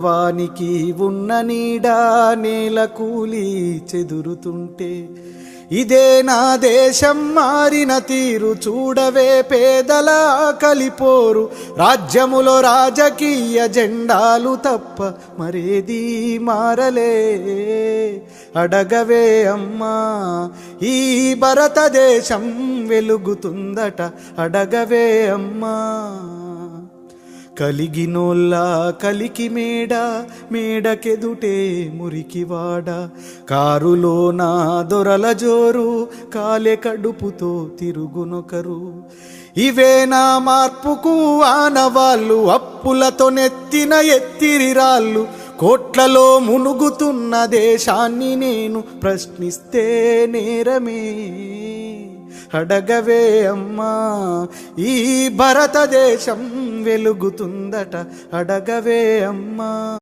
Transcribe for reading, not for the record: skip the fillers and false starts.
వానికి ఉన్న నీడా నేల కూలి చెదురుతుంటే, ఇదే నా దేశం మారిన తీరు చూడవే పేదల కలిపోరు. రాజ్యములో రాజకీయ జెండాలు తప్ప మరేది మారలే. అడగవే అమ్మా, ఈ భారతదేశం వెలుగుతుందట. అడగవే అమ్మా. కలిగినోళ్ళ కలికి మేడకెదుటే మురికివాడ. కారులోన దొరల జోరు, కాలే కడుపుతో తిరుగునొకరు. ఇవే నా మార్పుకు ఆనవాళ్ళు, అప్పులతో నెత్తిన ఎత్తిరిరాళ్ళు. కోట్లలో మునుగుతున్న దేశాన్ని నేను ప్రశ్నిస్తే నేరమే. అడగవే అమ్మా, ఈ భారతదేశం వెలుగుతుందట. అడగవే అమ్మా.